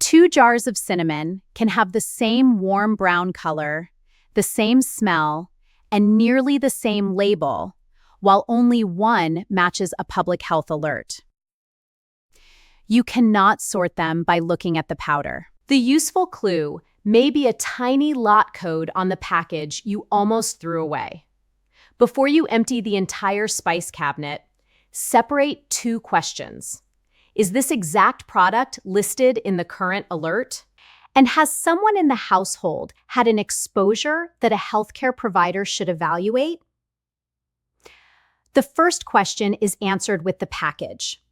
Two jars of cinnamon can have the same warm brown color, the same smell, and nearly the same label, while only one matches a public health alert. You cannot sort them by looking at the powder. The useful clue may be a tiny lot code on the package you almost threw away. Before you empty the entire spice cabinet, separate two questions. Is this exact product listed in the current alert? And has someone in the household had an exposure that a healthcare provider should evaluate? The first question is answered with the package.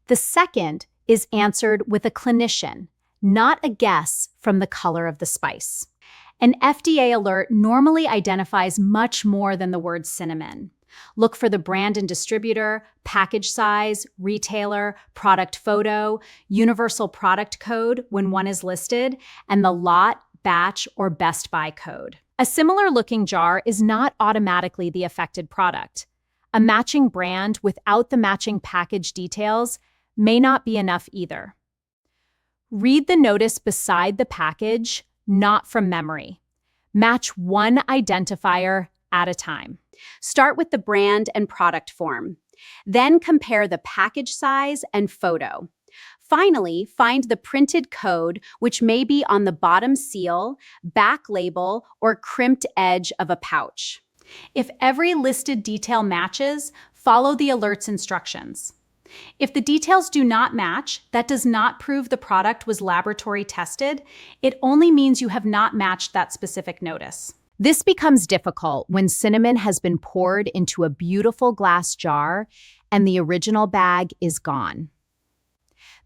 The second is answered with a clinician, not a guess from the color of the spice. An FDA alert normally identifies much more than the word cinnamon. Look for the brand and distributor, package size, retailer, product photo, universal product code when one is listed, and the lot, batch, or best by code. A similar looking jar is not automatically the affected product. A matching brand without the matching package details may not be enough either. Read the notice beside the package, not from memory. Match one identifier at a time. Start with the brand and product form. Then compare the package size and photo. Finally, find the printed code, which may be on the bottom seal, back label, or crimped edge of a pouch. If every listed detail matches, follow the alert's instructions. If the details do not match, that does not prove the product was laboratory tested. It only means you have not matched that specific notice. This becomes difficult when cinnamon has been poured into a beautiful glass jar and the original bag is gone.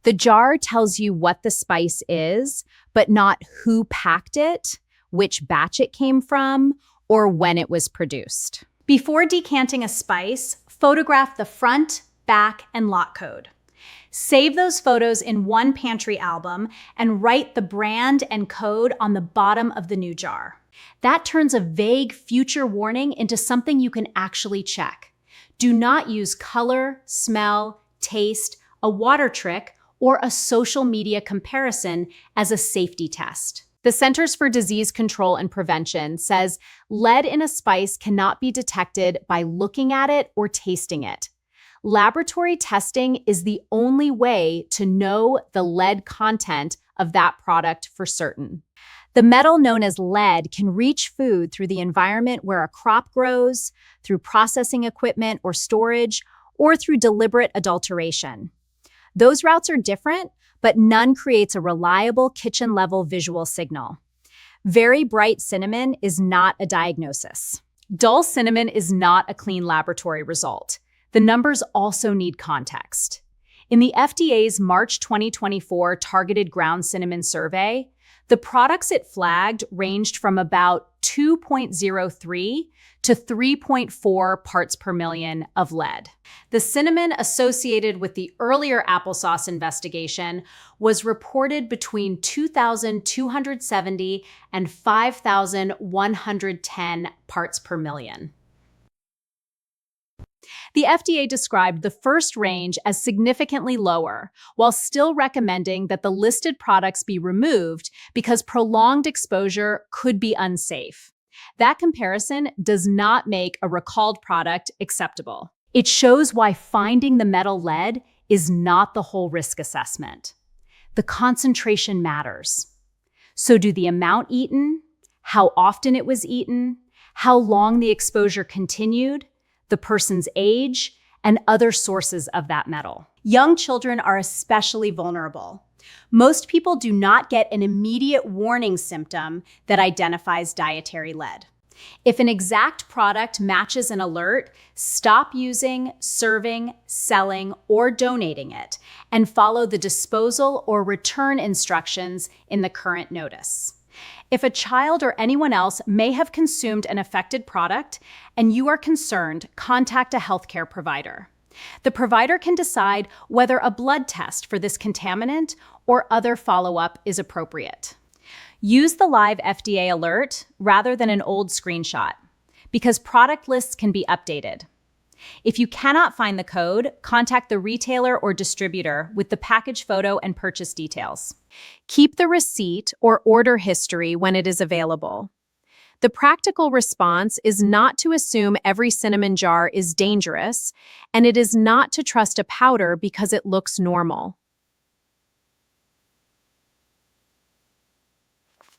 The jar tells you what the spice is, but not who packed it, which batch it came from, or when it was produced. Before decanting a spice, photograph the front, back, and lot code. Save those photos in one pantry album and write the brand and code on the bottom of the new jar. That turns a vague future warning into something you can actually check. Do not use color, smell, taste, a water trick, or a social media comparison as a safety test. The Centers for Disease Control and Prevention says lead in a spice cannot be detected by looking at it or tasting it. Laboratory testing is the only way to know the lead content of that product for certain. The metal known as lead can reach food through the environment where a crop grows, through processing equipment or storage, or through deliberate adulteration. Those routes are different, but none creates a reliable kitchen-level visual signal. Very bright cinnamon is not a diagnosis. Dull cinnamon is not a clean laboratory result. The numbers also need context. In the FDA's March 2024 Targeted Ground Cinnamon Survey, the products it flagged ranged from about 2.03 to 3.4 parts per million of lead. The cinnamon associated with the earlier applesauce investigation was reported between 2,270 and 5,110 parts per million. The FDA described the first range as significantly lower, while still recommending that the listed products be removed because prolonged exposure could be unsafe. That comparison does not make a recalled product acceptable. It shows why finding the metal lead is not the whole risk assessment. The concentration matters. So do the amount eaten, how often it was eaten, how long the exposure continued, the person's age, and other sources of that metal. Young children are especially vulnerable. Most people do not get an immediate warning symptom that identifies dietary lead. If an exact product matches an alert, stop using, serving, selling, or donating it, and follow the disposal or return instructions in the current notice. If a child or anyone else may have consumed an affected product and you are concerned, contact a healthcare provider. The provider can decide whether a blood test for this contaminant or other follow-up is appropriate. Use the live FDA alert rather than an old screenshot, because product lists can be updated. If you cannot find the code, contact the retailer or distributor with the package photo and purchase details. Keep the receipt or order history when it is available. The practical response is not to assume every cinnamon jar is dangerous, and it is not to trust a powder because it looks normal.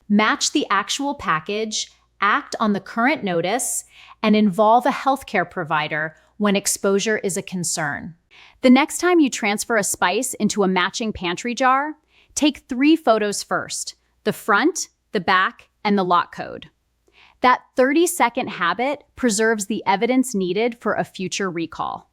Match the actual package, act on the current notice, and involve a healthcare provider when exposure is a concern. The next time you transfer a spice into a matching pantry jar, take 3 photos first: the front, the back, and the lot code. That 30-second habit preserves the evidence needed for a future recall.